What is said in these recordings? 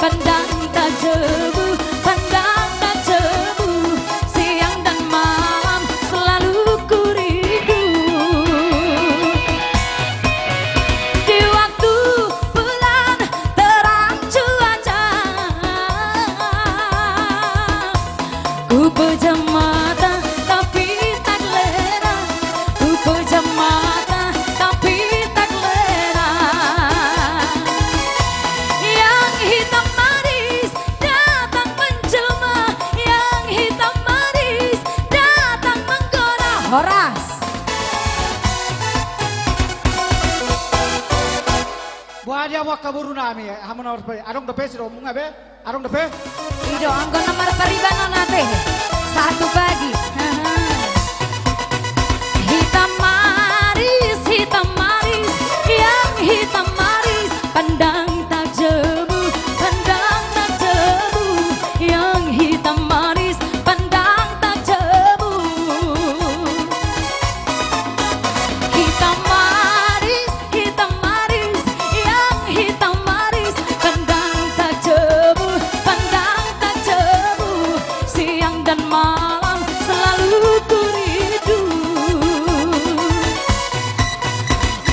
pandang tak jemu, pandang tak jemu, siang dan malam selalu ku rindu. Di waktu bulan terang cuaca, ku pejam mata tapi tak lena, ku pejam mata tapi tak lena. Yang hitam manis datang menjelma, yang hitam manis datang menggoda. Horas. Buadia wa kaburu nami hamun awar pe arong depe siro munga be arong depe Ido anggo nomor peribana nate satu pagi. Hitam manis yang hitam manis, pandang tak jemu, pandang tak jemu, yang hitam manis pandang tak jemu. Hitam manis yang hitam manis, pandang tak jemu, pandang tak jemu, siang dan malam selalu ku rindu.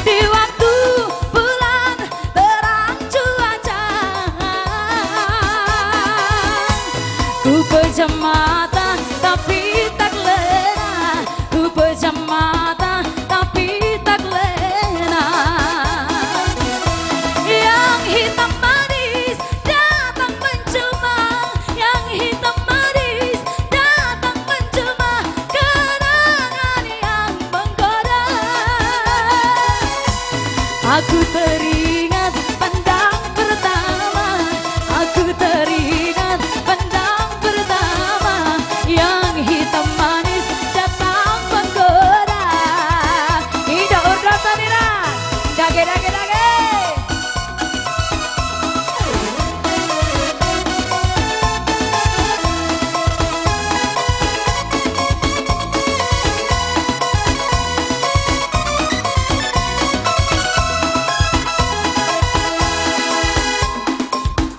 Di waktu bulan terang cuaca, ku pejam mata tapi tak lena, ku pejam mata tapi tak lena. Yang hitam manis datang menjelma, yang hitam manis datang menjelma, kenangan yang menggoda. Aku teringat pandang pertama, aku teringat pandang pertama, yang hitam manis datang menggoda. Ida urda tanira, dage dage dage.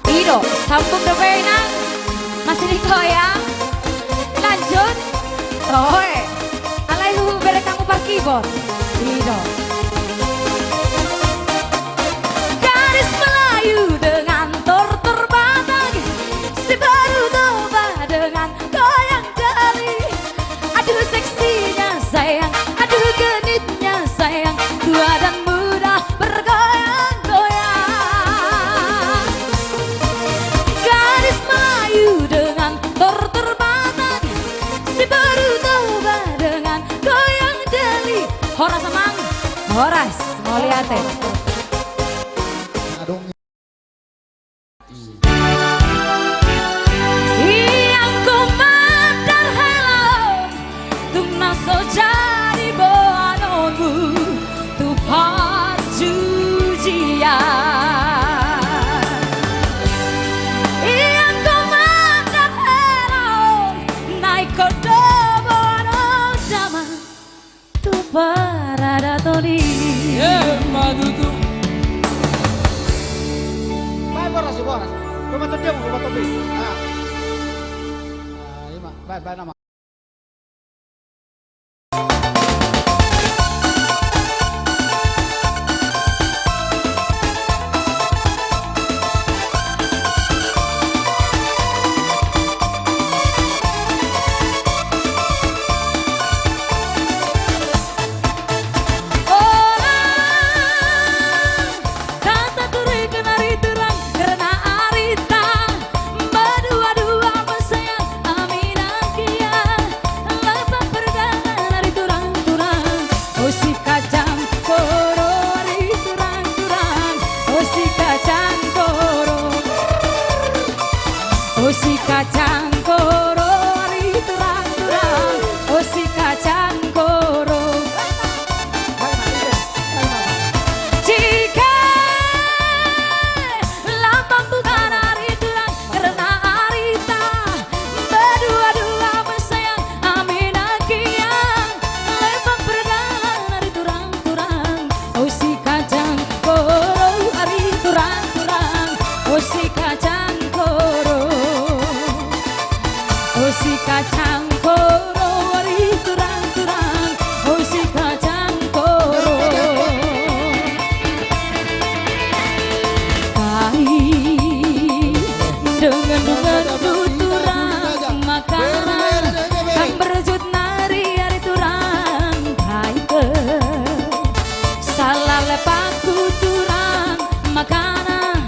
Ido, sambung debena, masih dikoyang, lanjut, roe, alaihu bere kamu par keyboard, Ido. Garis Melayu dengan tortor batang, si baru doba dengan goyang jari. Aduh seksinya sayang, aduh genitnya sayang, tua dan muda bergoyang-goyang. Garis Melayu dengan tortor batang, si baru doba dengan goyang jeli. Horas emang, horas, mau lihat adong yang ku mandar helom, tung naso jadi boanonmu, tu parjujian. Yang ku mandar helom, naik kodo boano zaman, tu parada toni. Madudu. bye boras boras rumah tuh dia rumah tuh ima bye bye nama Kata turi kenari terang karena arita, berdua-dua bersayang aminan kia. dengan tuturang makanan kang berjut nari hari turang haike salah lepaku turang makanan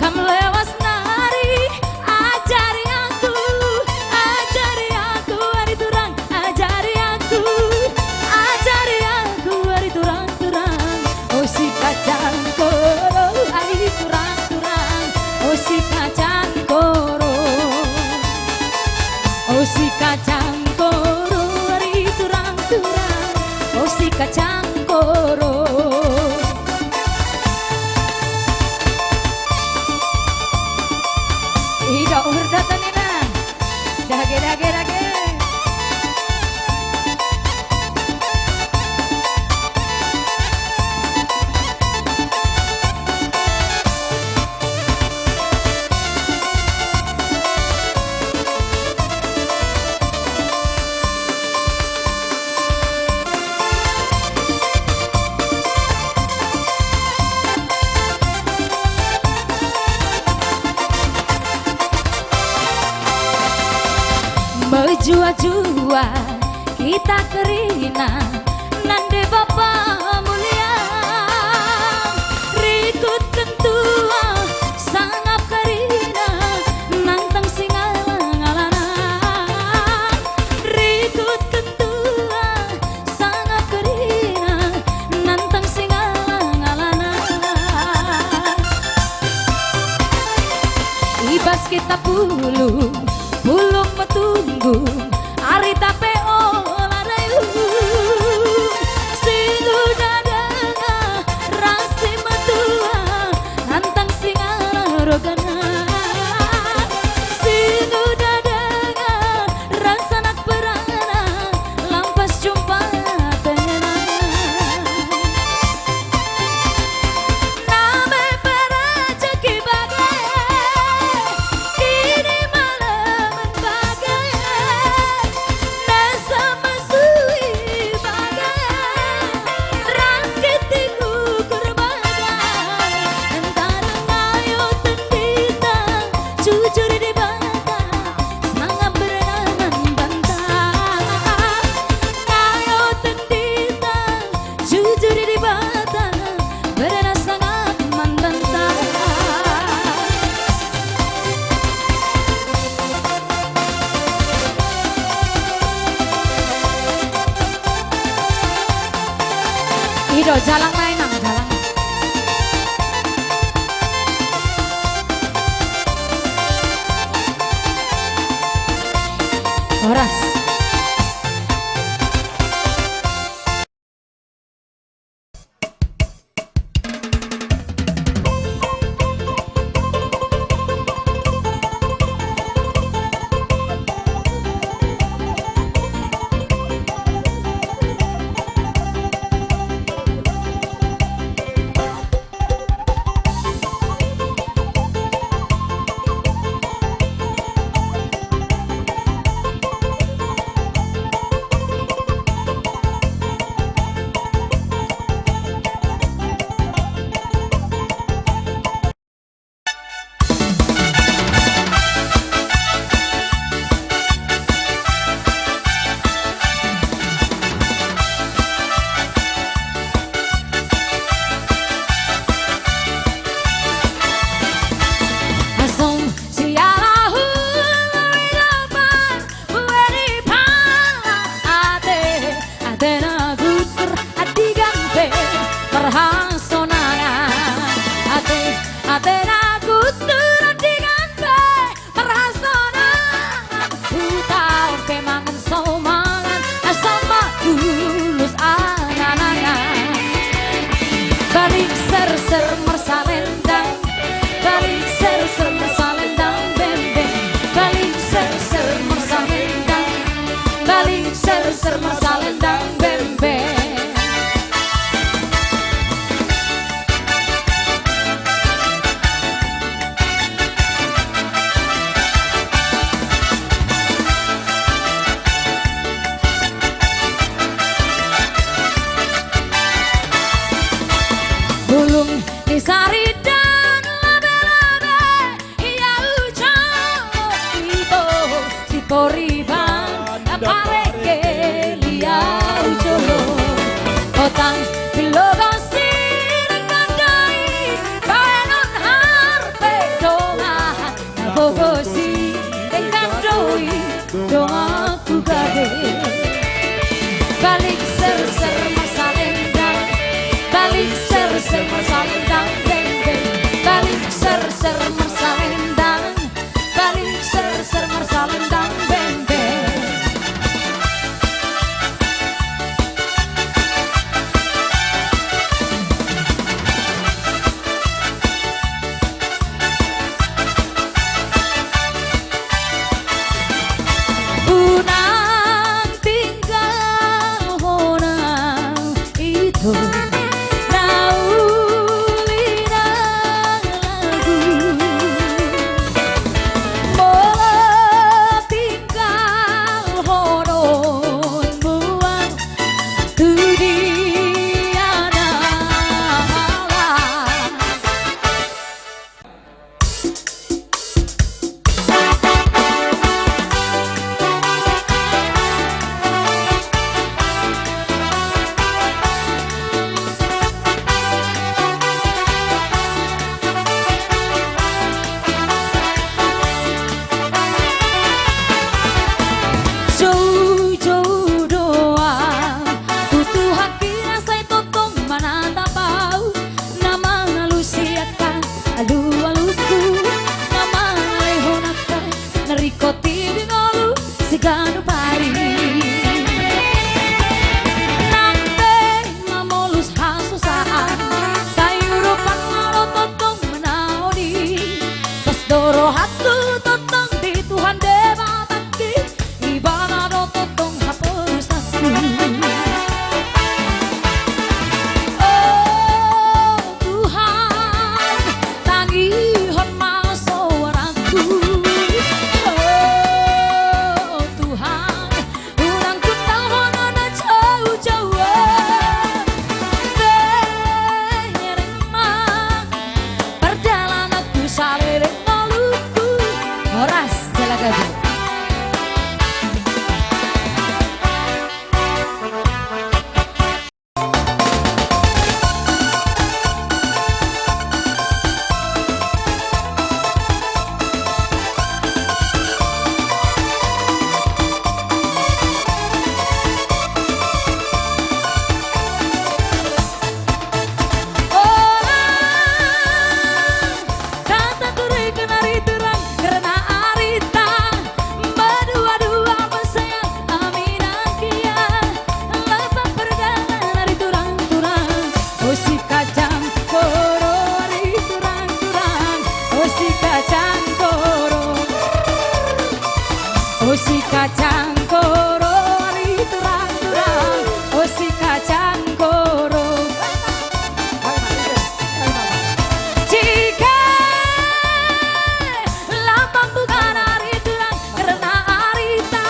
kam lewas nari ajari aku hari turang ajari aku hari turang oh si kacang koro hari turang oh si kacang koro oh si kacang koro hari turang oh si kacang koro Ida urdatan ina dage Jua-jua kita kerina nande Bapak mulia rikut kentua sangap kerina nantang singalangalana rikut kentua sangap kerina nantang singalangalana ibas kita pulung metunggu ari tape oladayu sinu dadanga rasi matua nantang singala rogana sinu dadanga rasa nak perana lampas jumpa tenena name perajaki bagai kini malam bagai nasa masui bagai raketiku kurbagai entara ngayo tendita jujur di bata semangat berenangan bantah ngayo tendita jujur di bata berenang sangat membantah Ido jalan lain nang jalan Horas bulung di sari dan labe-labe ya hujan Bilo kasih ngandai kaenon harpe dongahan bobosi ngandoi dongaku gade balik ser-ser masa lendang balik ser-ser masa lendang beng-beng balik ser-ser masa lendang balik ser-ser masa lendang beng-beng. Unang tinggal honang itu naulirang lagu Mola tinggal honon buang tudiana jauh-jauh doang butuh hati rasai totong mana tak bau nama lalu siakan alu-aluku nama lehonakan nerikoti bingolu siganu pari nante mamolus hasusaan sayurupan ngaro totong menaudi pas doro hatu totong di Tuhan dewa baki ibadah totong hapus aku oh Tuhan tangihon masawaraku oh Tuhan urangku tahun ada jauh-jauh beremang perjalananku salireng maluku horas jelagadu. Kata turi kenari terang karena arita berdua-dua bersayang aminah kia lepas perjalanan hari turang-turang oh si kacang koro hari turang-turang oh si kacang koro oh si kacang koro hari turang-turang oh si kacang koro. Jika lapang bukan hari turang karena arita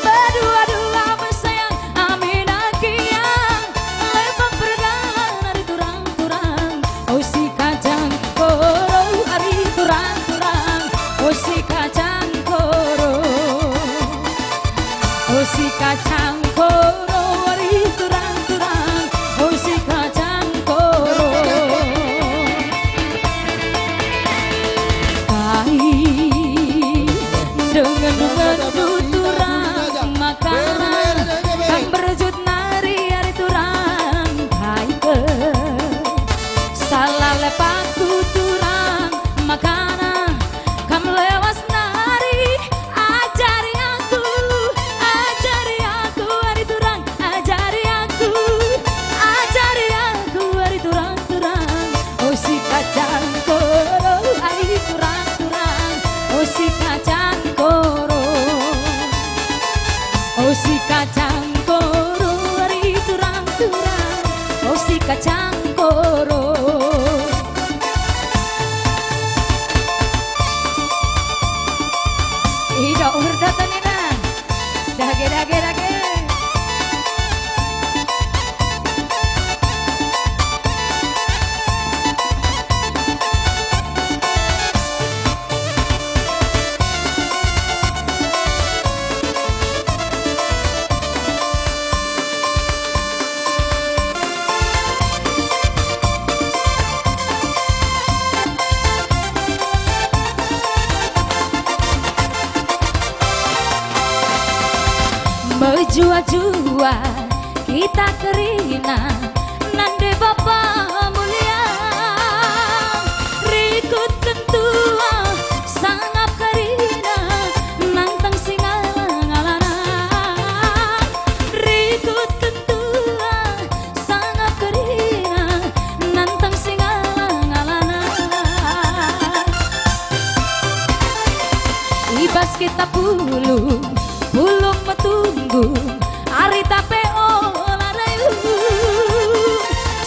berdua-dua bersayang aminah kiang lepas perjalanan hari turang-turang oh si kacang koro hari turang-turang oh si kacang koro oh si kacang koro hari turang-turang oh si kacang koro. Dengan tuturang makanan kang berjut nari hari turang hai ke salah lepas tuturang makanan kam lewas nari ajari aku hari turang ajari aku hari turang-turang oh si kacang koro hari turang-turang oh si kacang koro oh si kacang koro hari turang-turang oh si kacang koro. Ida urdatan ina dage. jua-jua kita kerina nande Bapa mulia rikut kentua sangat kerina nantang singalangalana rikut kentua sangat kerina nantang singalangalana ibas kita pulung metunggu ari tape olarayu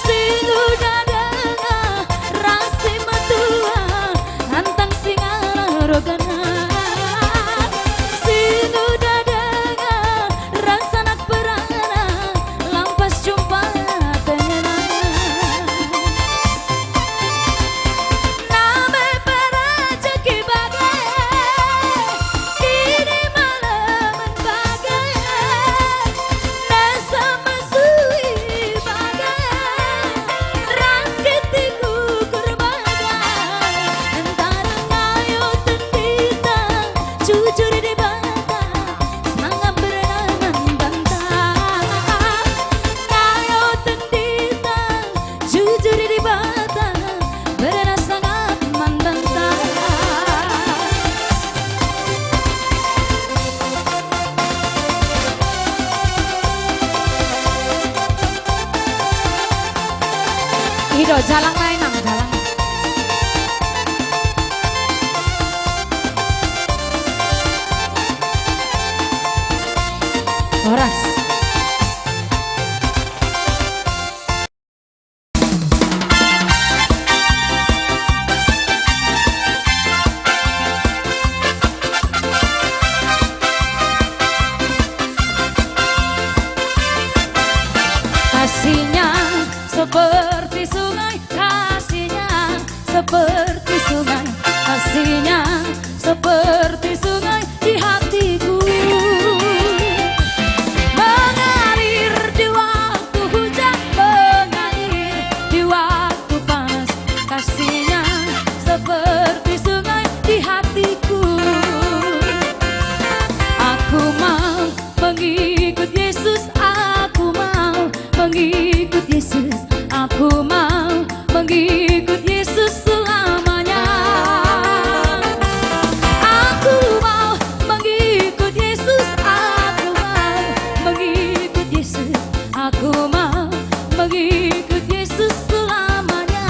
sinu dadanga rasi matua nantang singara rogana sinu dadanga rasa nak perana lampas jumpa tenena name perajeki bagai kini malam bagai nasa masui bagai raketiku kurbagai antara ngayo tendita jujur di bata sangat berenangan bantah ngayo tendita jujur di bata berenang sangat mandantah Ido jalan lain nang jalan. Horas. Kasihnya seperti sungai, kasihnya seperti sungai, kasihnya seperti sungai di hatiku mengalir di waktu hujan, mengalir di waktu panas, kasihnya seperti sungai di hatiku. Aku mau mengikut Yesus, aku mau mengikut Yesus, aku mau mengikut Yesus selamanya. Aku mau mengikut Yesus, aku mau mengikut Yesus, aku mau mengikut Yesus selamanya.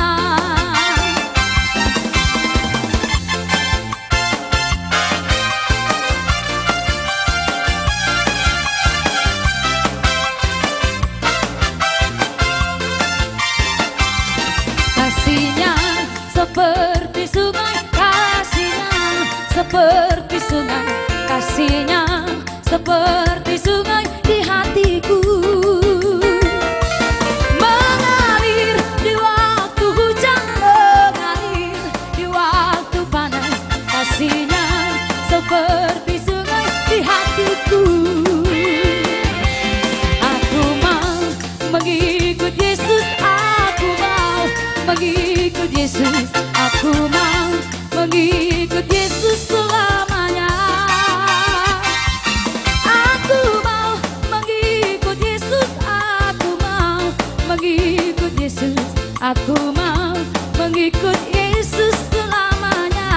Kasihnya seperti sungai, kasihnya seperti sungai, kasihnya seperti sungai di hatiku mengalir di waktu hujan, mengalir di waktu panas, kasihnya seperti sungai di hatiku. Aku mau mengikut Yesus, aku mau mengikut Yesus, aku mau mengikut Yesus selamanya. Aku mau mengikut Yesus, aku mau mengikut Yesus, aku mau mengikut Yesus selamanya.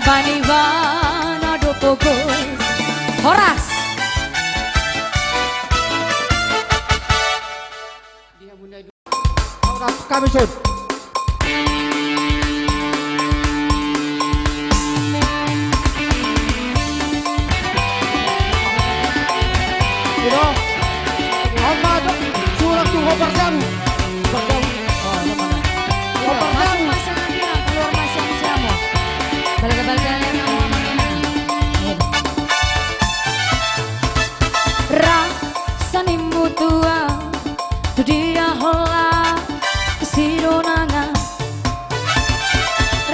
Bani vana do pogos Horas Kami sud. Ito, ang madok, surat tuh Hobarjan. Masuk lagi lah keluar masuk siamo Balik-balik yang Rasani mutua tu dia hola kesironanga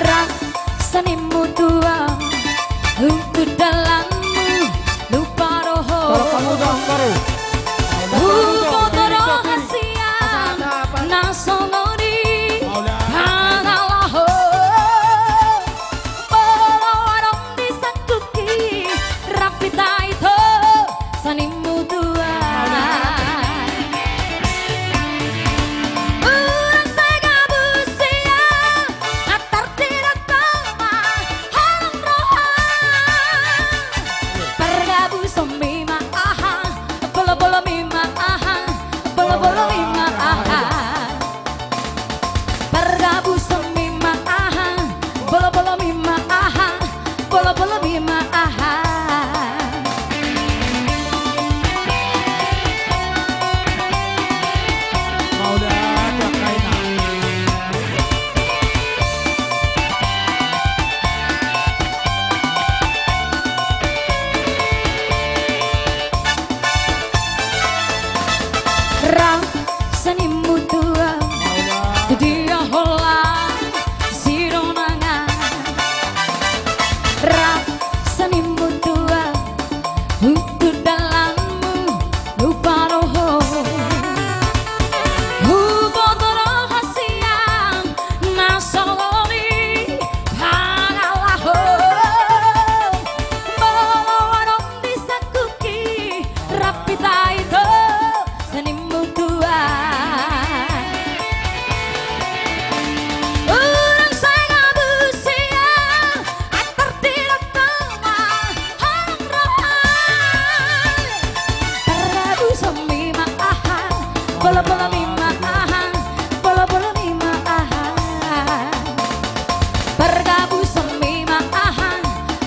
Rasani mutua untuk dalammu lupa roho Kalau kamu udah baru. Lupa rahasia nasongoni Hanalahu Polawarong disakuki Rapita itu sanimu tua Urang segabusia Atar tidak koma Halang roha Pergabu somima aha Bola-bola mima aha Bola-bola mima aha Pergabu somima aha Bola-bola mima aha Bola-bola mima aha Rasani mutua dia hola sironanga Rasani mutua untuk dalammu lupa roho Huboto rahasia nasoloni Hanalahu Balawarong disakuki Rapita itu sanimu tua Urang segabusia Atar tidak koma Halang roha Pergabu somima aha Bola-bola mima aha Bola-bola mima aha Pergabu somima aha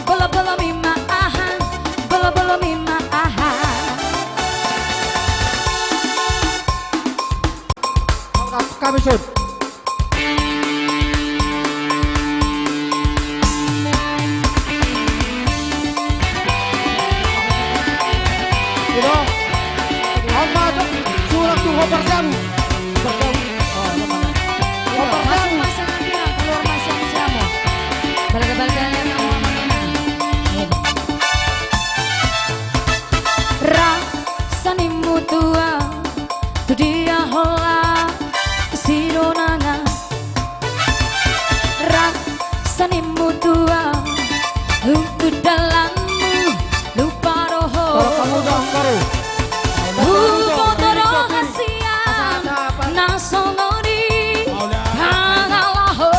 Bola-bola mima aha Bola-bola mima aha Kami sud. Ito, ang madok, surat tuh Hobarjan. Masuk lagi lah keluar masuk siamo Balik-balik yang Rasani mutua tu dia hola kesironanga Rasani mutua untuk dalammu lupa roho Kalau kamu udah baru. Huboto rahasia nasongoni Hanalahu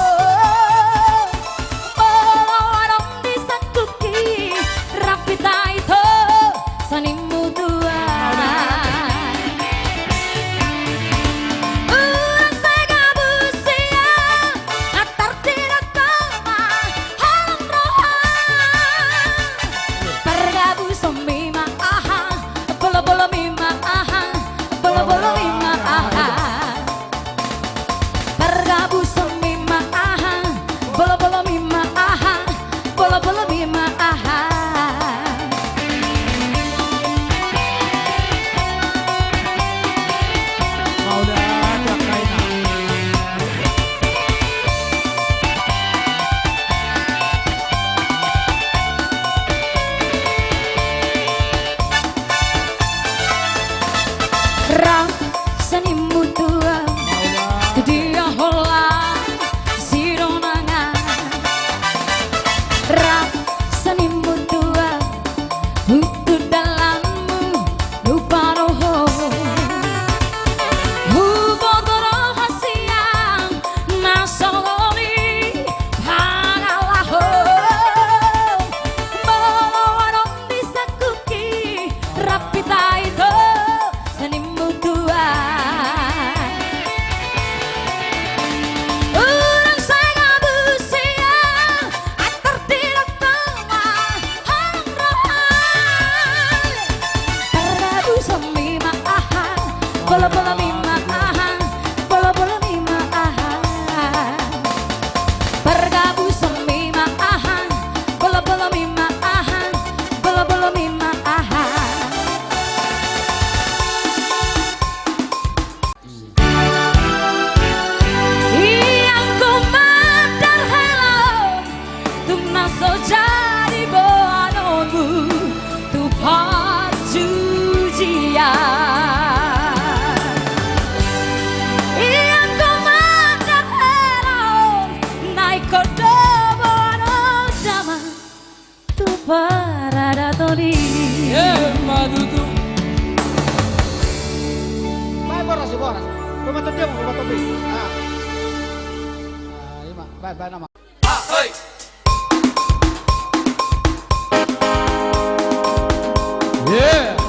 Polawarong disakuki Rapita itu sanimu tua Urang segabusia Atar tidak koma Paradori. Madudu. Vai boras, boras. Toma tu dia, toma tu beli. Ah, ima, vai nama. Yeah.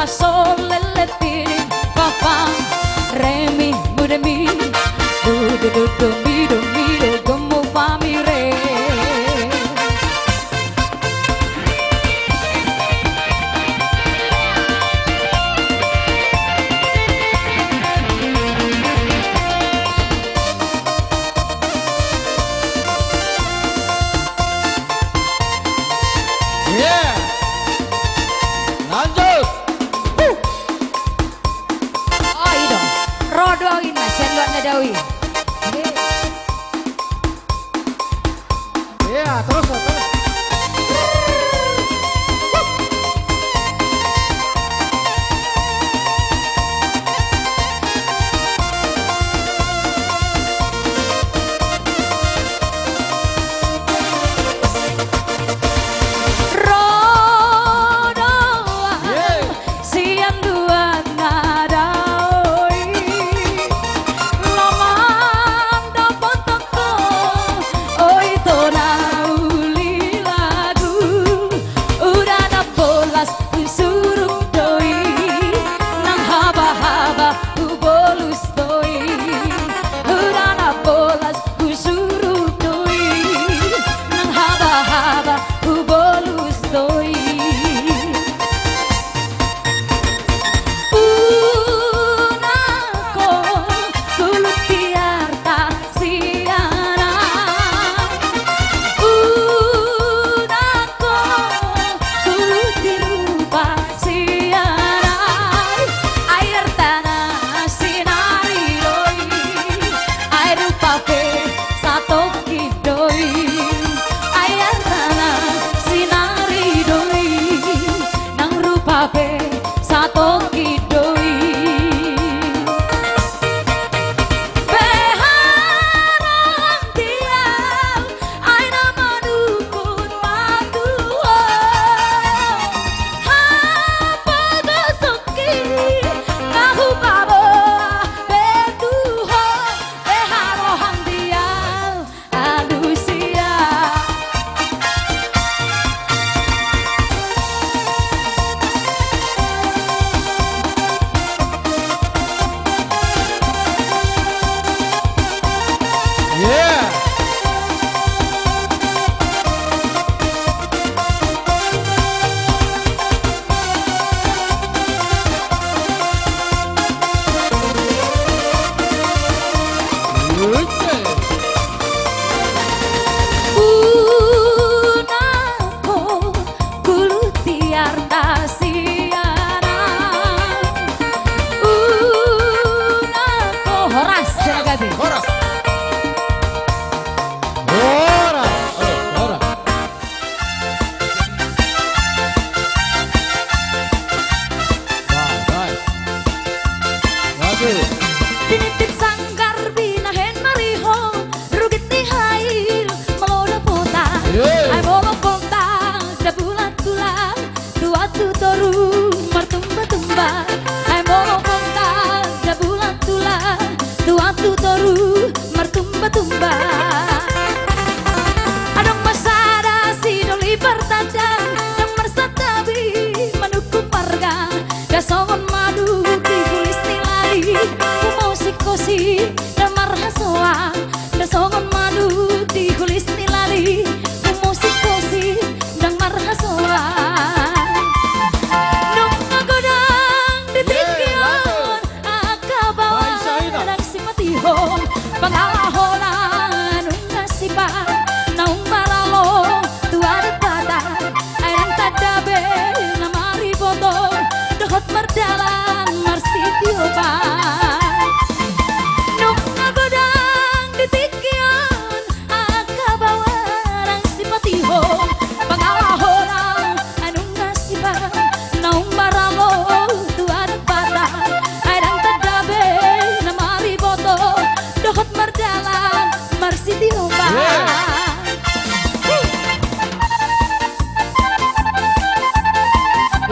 Sol, le, ti, pa, fa. Domi gemu pamire. Yeah. Lanjut. Oh iya, rodo ini senduannya Dawi. Iya, terus terus. Titip sangkar binahen mariho rugit ni hail meloda pota ay molo pota da bulat tulang tua tu toru martumba tumba ay molo pota da bulat tulang tua tu toru martumba tumba adong masada si doli pertanda yang mersatabi manukung marga gasongon madu kikulis nilai kosi dan marhasoa dan songon madu di kulis nilali musik kosi dan marhasoa nung agodang di tingkian akabawa dan simatihong pangalaholan nung nasipa naung maralo tuadat bata ayang tadabe na mariboto dekot mardalan marsitioba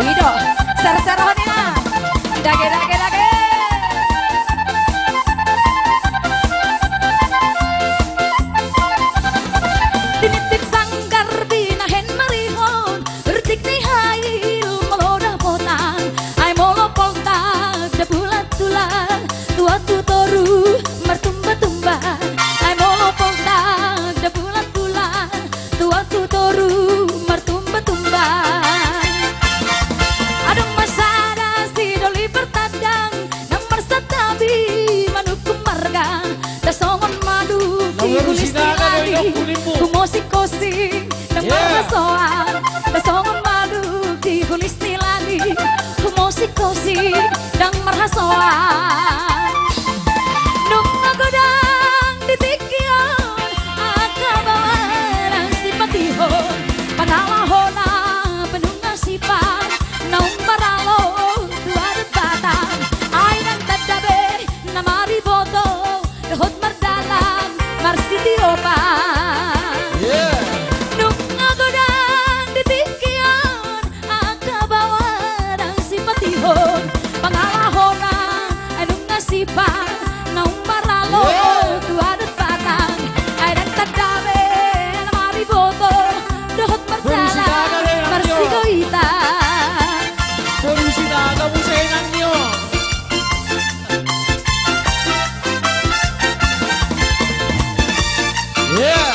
Ido, ser-serhonina, dage. Tinitip sanggar binahen marihon, urtik ni hail meloda potan, ay molo polta, da bulat tulang, tua tu toru, martumba tumba. Kumosik-kosik nang marasoan Besongon maduk di kulis nilani Kumosik-kosik nang marasoan Nuk nagodang ditikion Akabawan ang simpatihon Pangalahona penuh nasipan Naung maralo tuadat batang Ay nang tadabe na mariboto Dehot mardalang marsitiopan Nuk nagodang ditikion Akabawan ang simpatihon Pangalahona anong nasipan Naung maralo tuadat batang Ay nang tadabe na mariboto Dehot mardalang marsigoitan Felicitado po sa inang niyo. Yeah!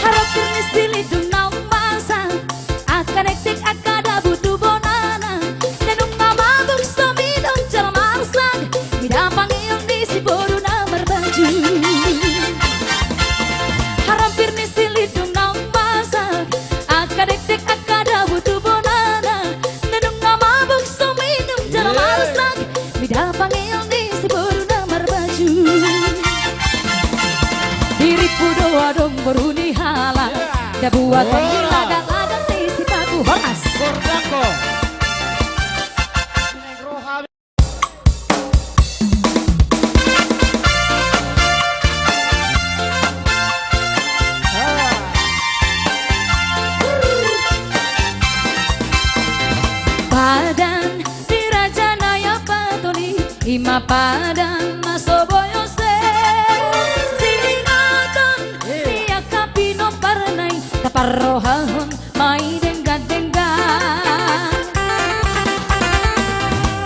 Harap kernis dilidung naung masa Akan ektik akada butuh bonana Nenung mabuk somidong jalan marsak Tidak panggil di si boru namar baju Harap kernis dilidung naung masa Akan ektik akada butuh bonana Nenung mabuk somidong jalan marsak Tidak panggil di si boru namar baju Diriku doa dong beruni halang Da buat pemilaga-laga di sipaku horas Gordako. Padan di Raja Naya Patoni Ima padan masoboyo se Singatan Tia kapino parnay Kaparrohahon may dengga-dengga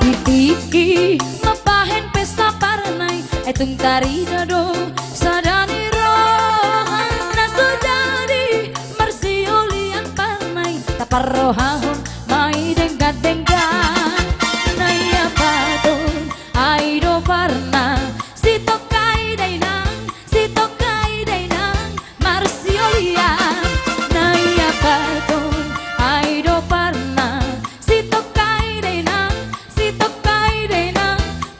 Titiki mapahen pesta parnay Etong taridado sa danirohan Nasujadi marsiulian parnay Kaparrohahon may dengga-dengga Naya paton ay do parna Si tokay daynang marsiolian Naya paton ay do parna Si tokay daynang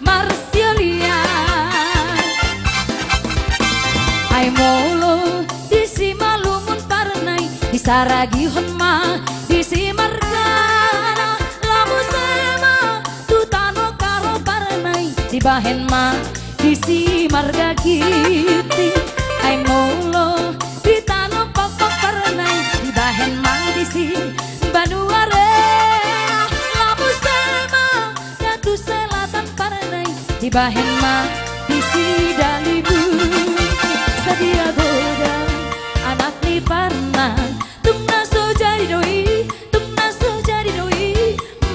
marsiolian Ay molo di si malumun parnay Di saragihon ma di si margana Lamu sema tutano karo parnay Di bahen ma di si marga kiti Ay molo di tano papa parnay Di bahen ma di si banuare Lamu sema datu selatan parnay Di bahen ma di si dalibu Sadia goda anak ni parna Tumna so jadi doi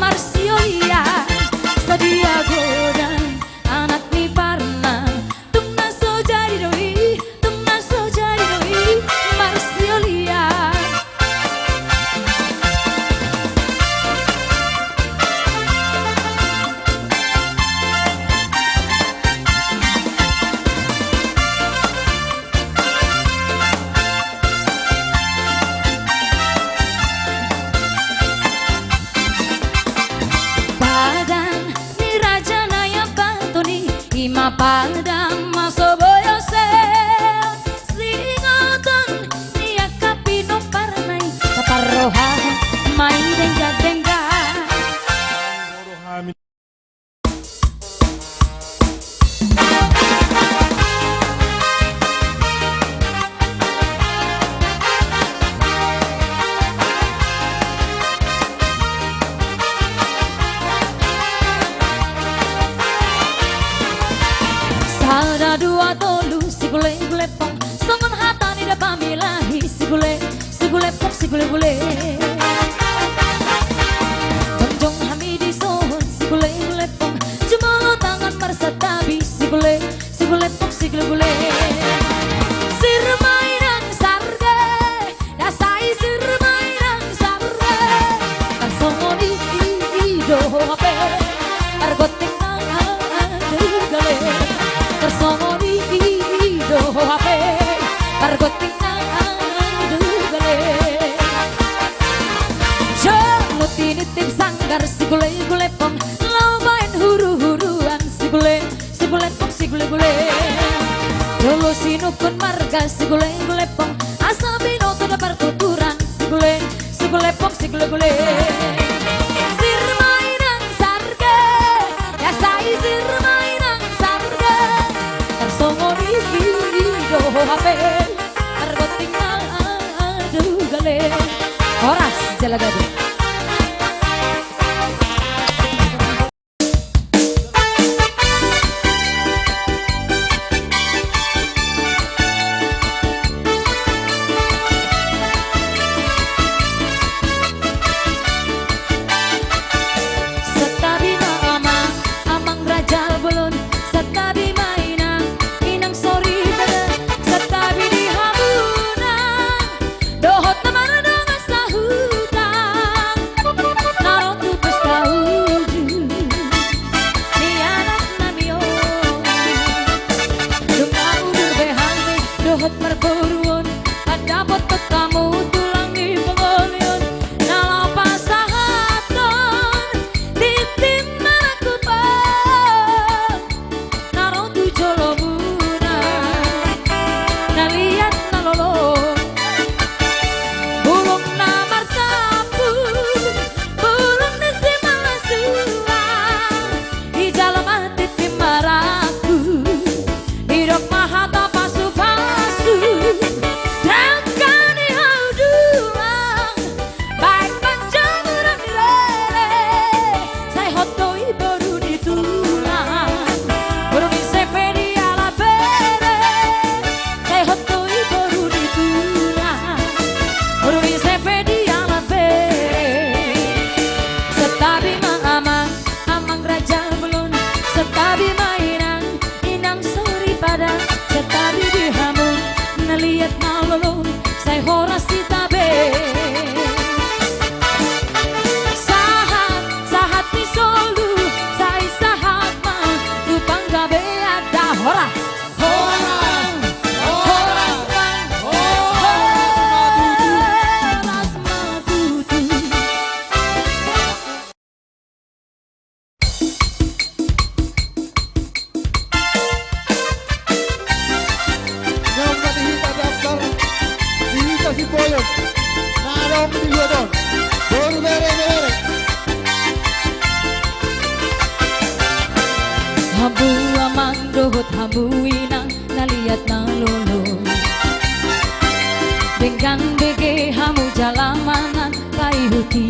Marsiolia Sadia goda anak ni parna Tumna so jadi doi Marsiolia Padang ni Raja Naya Patoni Ima padang masoboyo se Singatan ni akapino parnay Kaparrohan may dengga-dengga Sada dua tolu si gule pong Songon hata ni da pamilahi si gule pong si gule Jongjong hamidi sohon si gule pong Jumolo tangan marsatabi si gule pong si gule Sirmainang sarge dasai sirmainang sarge Kasongoni ido hape argoting nang rukun marga si gule-gulepong asa binoto na pertuturan si gulepong si gule-gule sir mainang sarga ya sai sir mainang sarga tersongo iki do hapel tergoting aduh gale horas jalagadu. Habu amang dohot habuina naliat na lolo dengan bege hamu jalamanan paihuti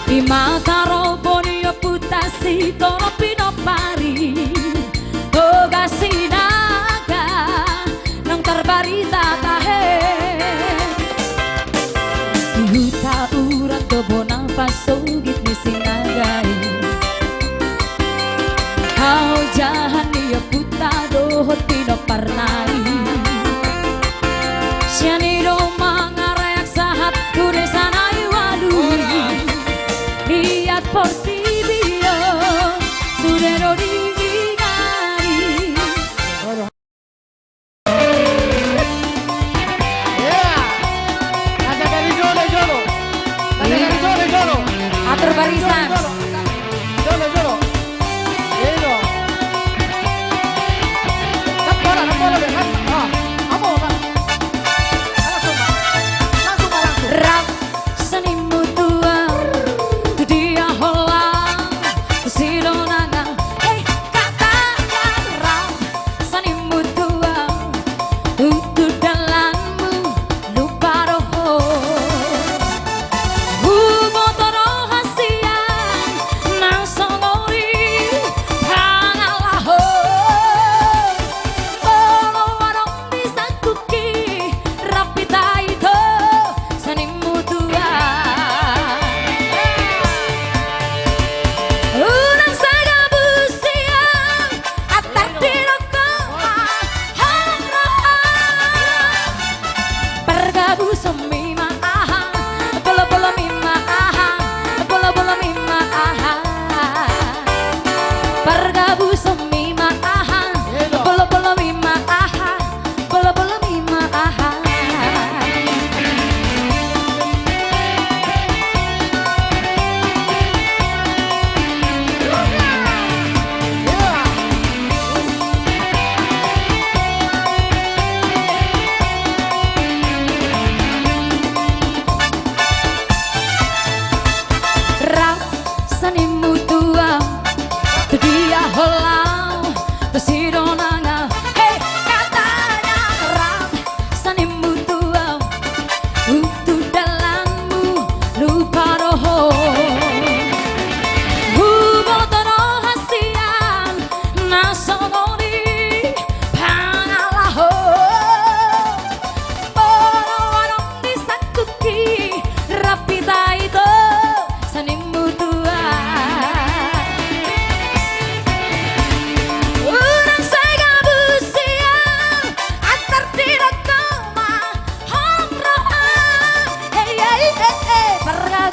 di mata robonio putasi toro pinopari boga sinaga nang terbarita tahe huta urang dobona pasugit ni sinagai kau jahan dia puta dohot pinoparnai sianiro mangareak sahat kude sanai walui lihat portibio sudero digigari Ada dari jolo atur barisan jolo Edo. Napora,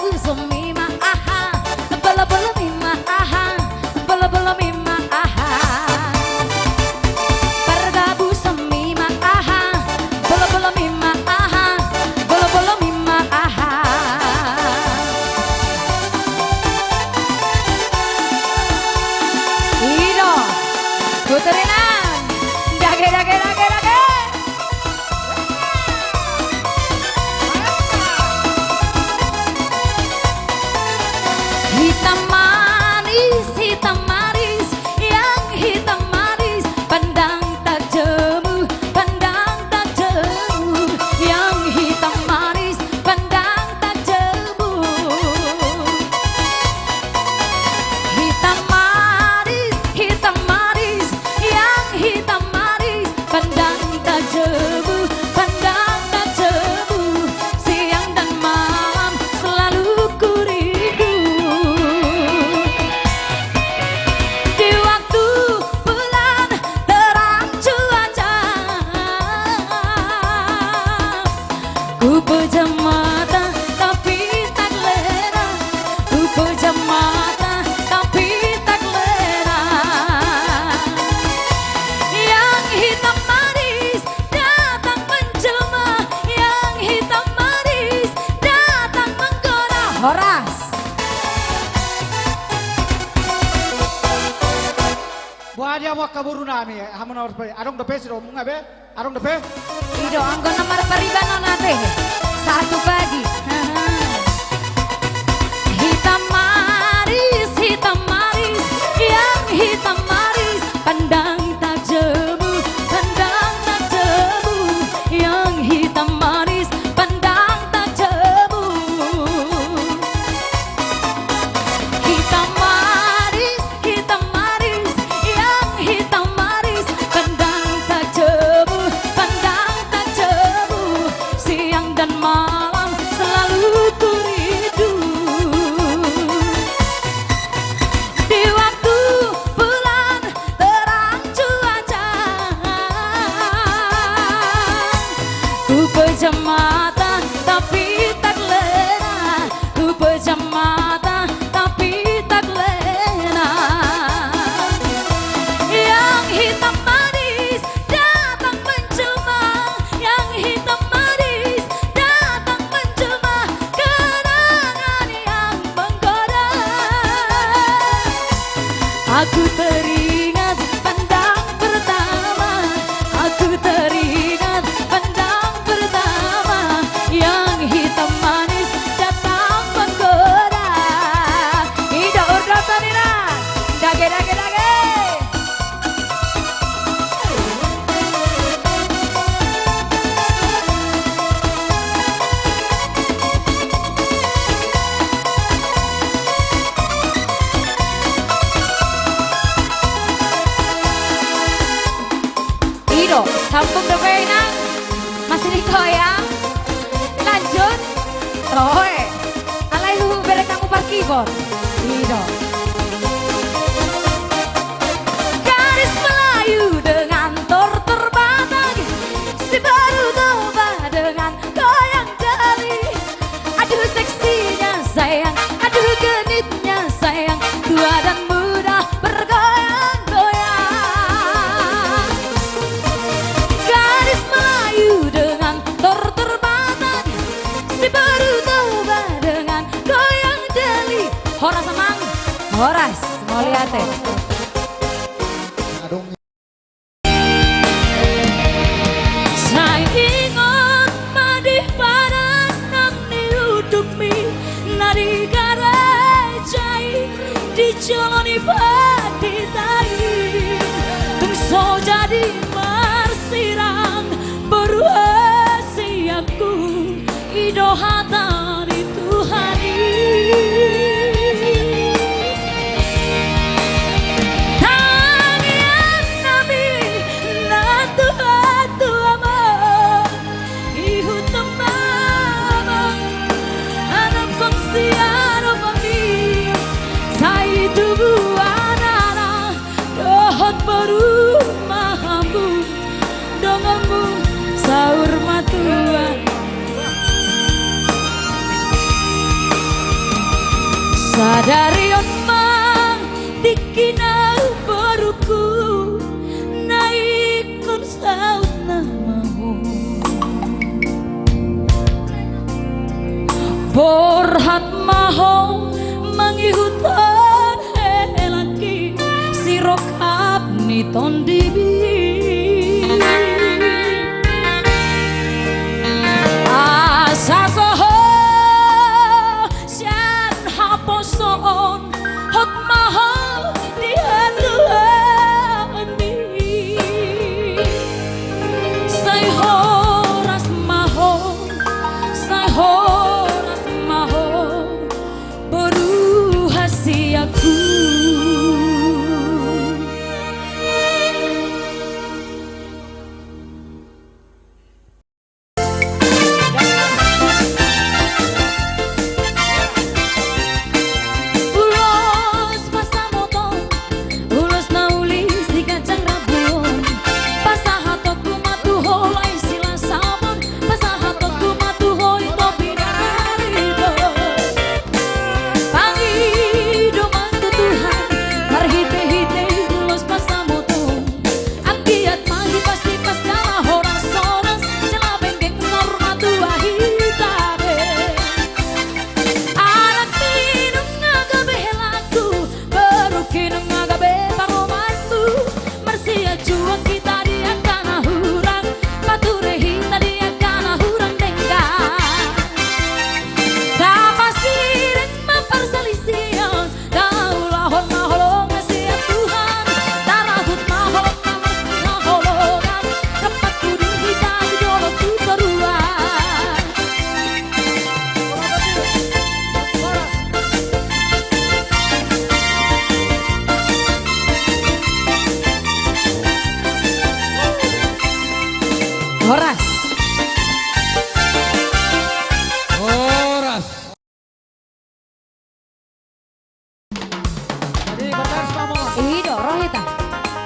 busumima aha, bala bala mima aha, bala bala mima aha. Parda busumima aha, bala bala mima aha, bala bala mima aha. Iro, puterinan, dage dage dage dage. Hitam manis, yang hitam manis, pandang tak jemu, pandang tak jemu. Yang hitam manis, pandang tak jemu. Hitam manis, yang hitam manis, pandang tak jemu, pandang tak jemu. Siang dan malam selalu ku rindu. Di waktu bulan terang cuaca, ku pejam mata tapi tak lena, ku pejam mata tapi tak lena. Yang hitam manis datang menjelma, yang hitam manis datang menggoda. Horas. Buadia mo kaburu nami hamon or pe arong de pesi ro munga be arong de pe Ido anggo nomor peribano nate satu pagi. Hitam manis, yang hitam manis, pandang tak jemu, pandang tak jemu. Yang hitam manis, pandang tak jemu. Hitam manis, yang hitam manis, pandang tak jemu, pandang tak jemu. Siang dan malam selalu ku rindu. Di waktu bulan terang cuaca, ku pejam mata tapi tak lena, ku pejam mata tapi tak lena. Yang hitam manis datang menjelma, yang hitam manis datang menjelma, kenangan yang menggoda. Aku teringat pandang pertama, aku teringat pandang pertama. Yang hitam manis datang menggoda. Ida urda tanina, dage dage dage. Ido, sambung dong masih dikoyang. Lanjut, roe. Alai lu bere kamu par keyboard. Ido. Garis Melayu dengan tortor batang, si baru toba dengan goyang jali. Aduh seksinya sayang, aduh genitnya sayang, tua dan muda bergoyang-goyang. Garis Melayu dengan tortor batang, si baru toba dengan goyang jali. Horas emang, horas mau lihat adong Saya ingat madih pada nang niuduk mi nari garejai di jalani padi tai tungso jadi marsirang beruasiaku idohatan Tuhani. Padarion mang dikina baruku naikon saut namamu Borhat maho mangihutan helaki sirokap ni tondibi asa soho sian haposon hot maho dihaduani say horas maho baru hasiaku Horas. Jadi benar semua. Ido rohita.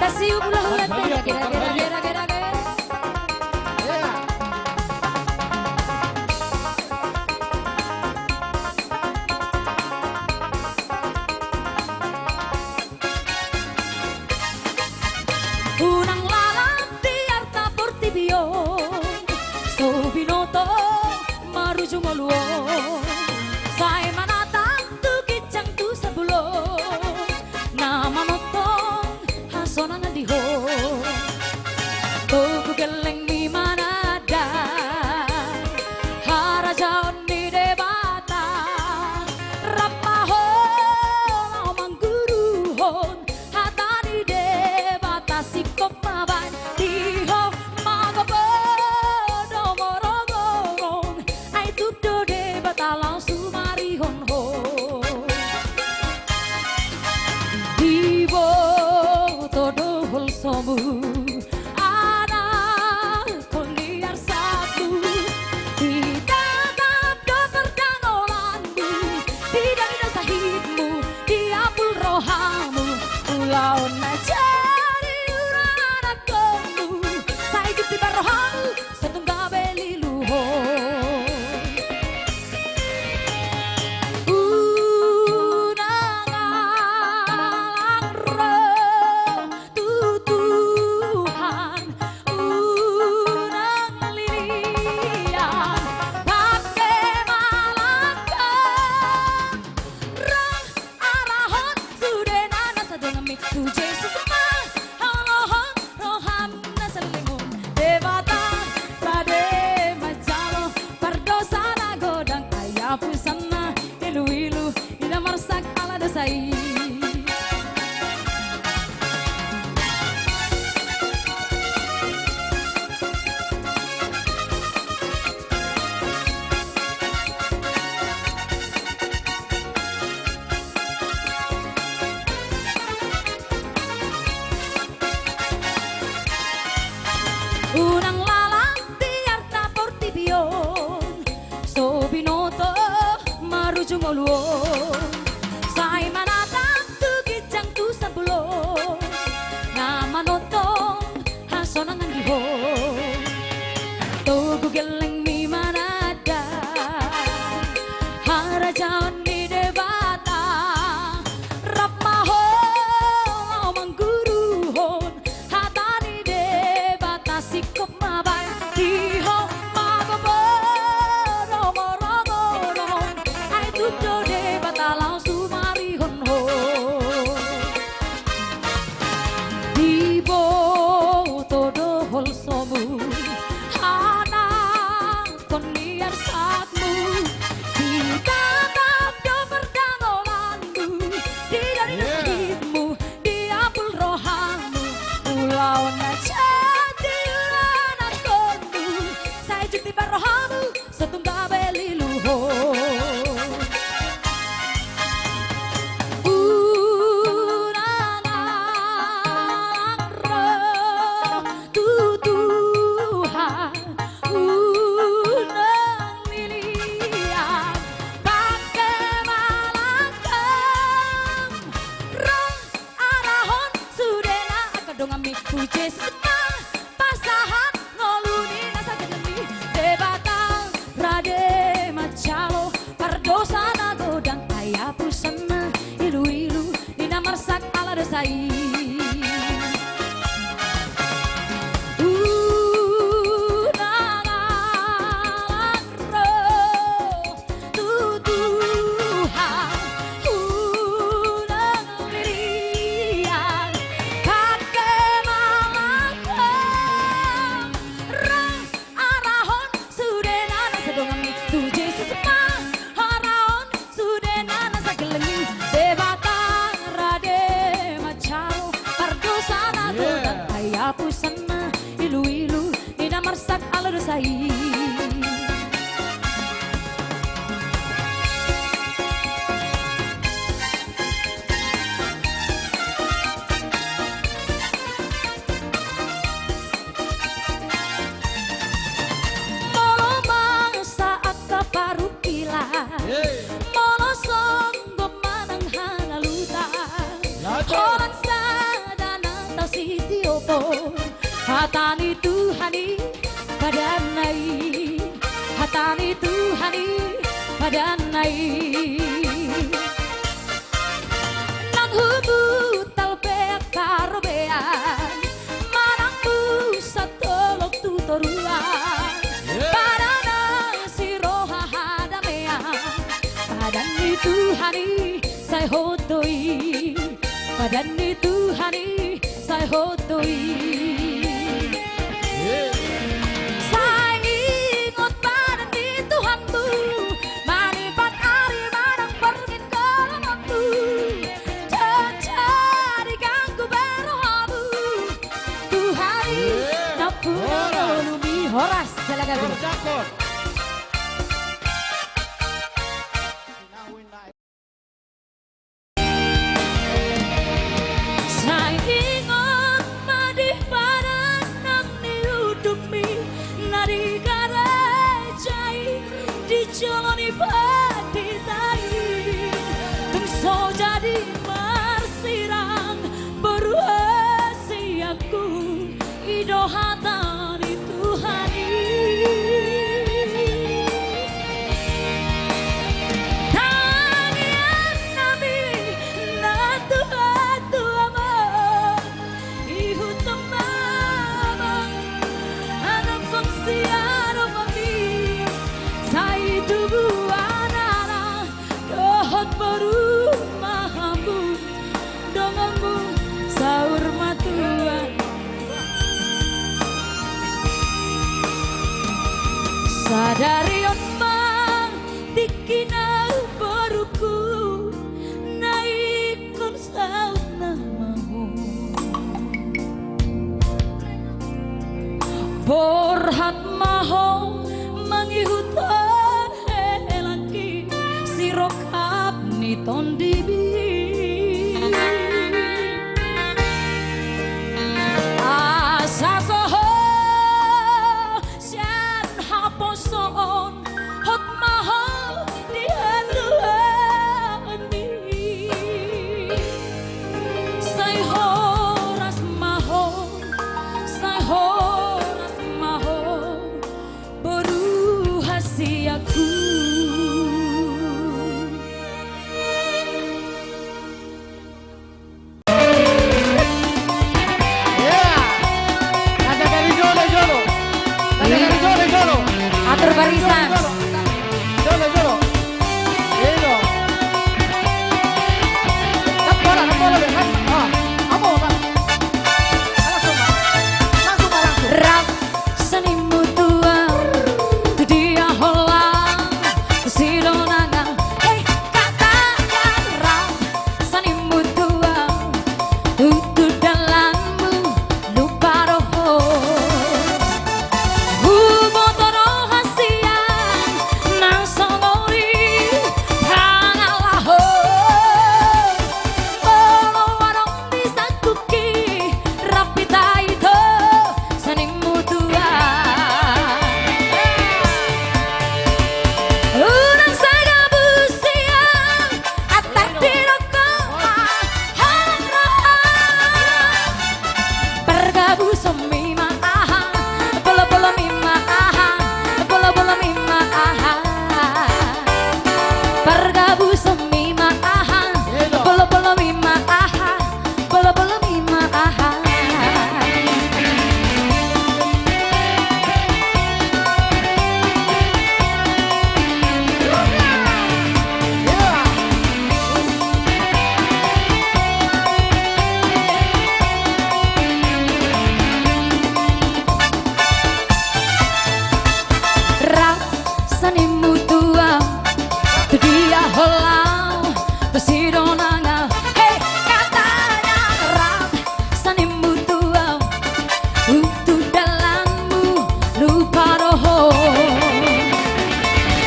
Tasiu ulah ulah kira. Iya. Unang lalap biar tak portibio Sobinoto maruju maluo Sai manatang tu kicang tu sabulo Nama motong hasona na diho Tugu geleng mi manada Harajaon ni debata Rapaho mangguruhon Hatani debata sikop maban Diho magabodo morogoron Ay tupdo debata langsung marihon ho Dibo todo hol somu Ana koliar satu Tidak do perdangolanmu Tidak ada sahidmu Diapul rohamu Ulau najari urana komu Sai juti barohamu Setungga beli luho Pusana ilu-ilu ida marsak ala desai Unang lalang biar tak portibion Sobinoto maruju moluo Sai manatang tu kijang tu sabulo Nama notong hasonangan diho Tugu geleng mi manada Harajaon mi debata hatani Tuhani padanai hatani Tuhani padanai nang hubu talpek karobean marangmu satolok tutoruan padana siroha hadamean padani Tuhani sai hotoi padani Tuhani sai hotoi saingot padani Tuhanmu maripat ari marang pergin kalamanmu cari ganggu berohamu Tuhani napura lumi horas jalagabi Jakor. saingot madih padanang niuduk mi nari garejai dijalani paditai tungso jadi marsirang beruasiaku idohatani Tuhani tangian nabi na Tuhan ihu temamang anak fungsiano mami sai tubuh anak dohot baru mahamu dongamu saur matuan sadari ombang tikina baruku naikun saut namamu Borhat maho mangihutan helaki sirokap niton dibi asa soho sian haposon hot maho dihaluani sai horas maho sai horas maho baru hasiaku Ada dari Jolo. Ada dari Jolo. atur barisan Jolo. Itu. Tak bola deh kan. Kamu Bang. Langsung. rap senimu tua tu dia holang sidonangan katakan rap senimu tua tu dalammu lupa roho hubotono hasian nang songori pangalaho polo warong disakuki rapita itu senimu tua unang saga busian atak dirokok halang roha pergabu semima aha bola mima aha bola mima aha pergabu semima aha bola mima aha bola mima aha rap senimu tua tu dia holang tu sidonanga katanya rap senimu tua tu dalammu lupa roho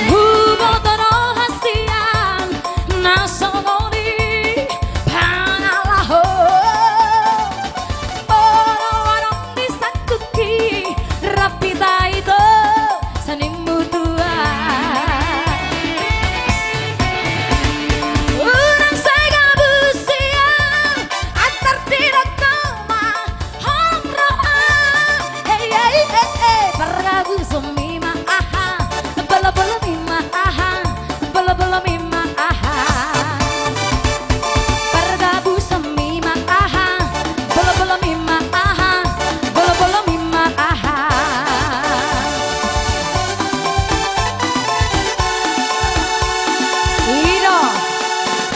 hubotono hasian nasongoni pangalaho polo warong disakuki rapita itu senimu tua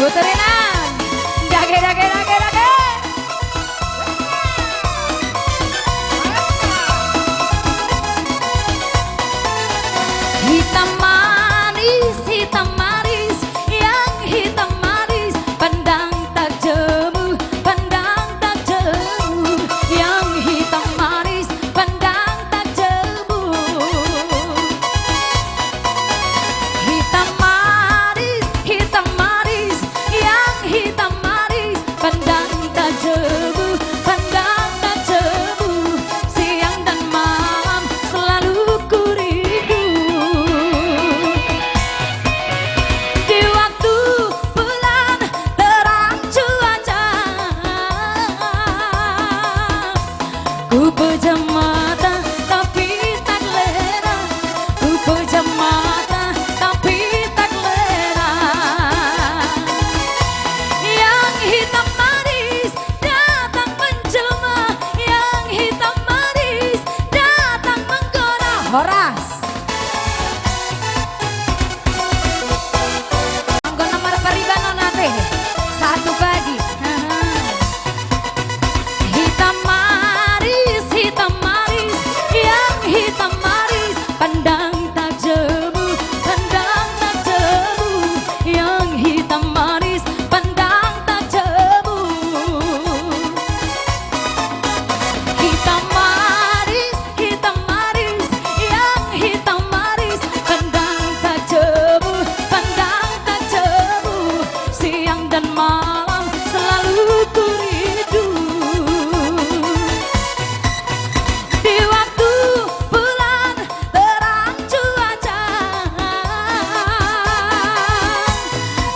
Puterinan. Dage dage dage dage. Hitam manis, yang hitam manis, pandang tak jemu, pandang tak jemu, yang hitam manis, pandang tak jemu. Hitam manis, yang hitam manis, pandang tak jemu, pandang tak jemu, siang dan malam selalu ku rindu. Ku pejam mata tapi tak lena, ku pejam mata tapi tak lena. Yang hitam manis datang menjelma, yang hitam manis datang menggoda. Horas Anggo nomor peribano nate satu pagi. Hitam manis, yang hitam manis, pandang tak jemu, pandang tak jemu, yang hitam manis, pandang tak jemu. Hitam manis, yang hitam manis, pandang tak jemu, pandang tak jemu, siang dan malam selalu ku rindu. Di waktu bulan terang cuaca,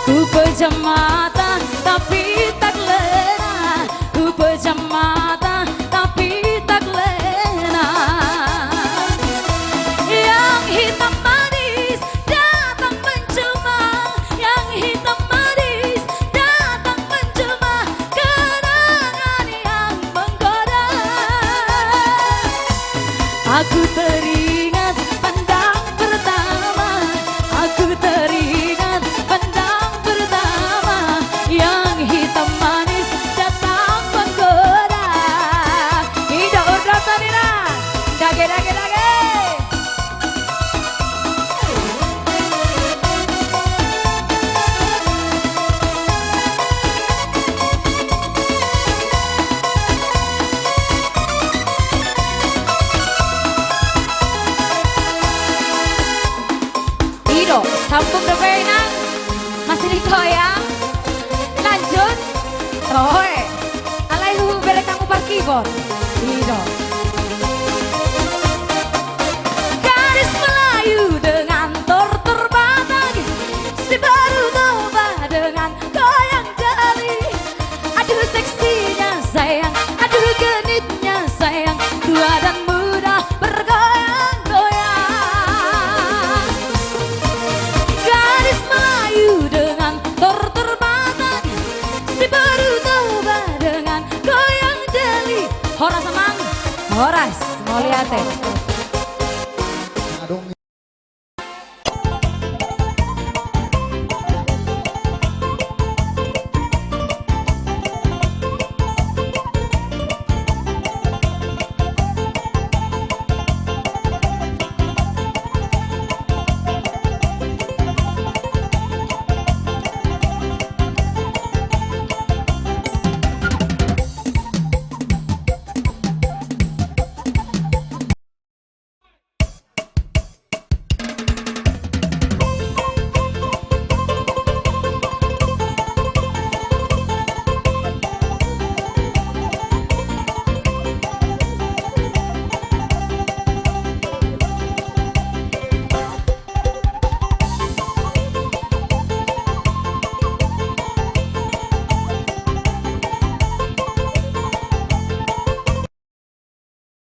ku pejam mata tapi tak lena, ku pejam mata tapi tak lena. Yang hitam manis datang menjelma, yang hitam manis datang menjelma, kenangan yang menggoda. Aku teringat pandang pertama, aku teringat pandang pertama, yang hitam manis datang menggoda. Ida udah tanina, dage dage dage. Ido, sambung depan masih dikoyang. Lanjut, roe. Alaihu berek kamu keyboard. Ido. Gadis Melayu dengan tortur batang, si baru toba dengan goyang jali. Aduh seksinya sayang, aduh genitnya sayang, tua dan muda bergoyang-goyang. Gadis Melayu dengan tortur batang, si baru toba dengan goyang jali. Horas Amang, horas mau lihat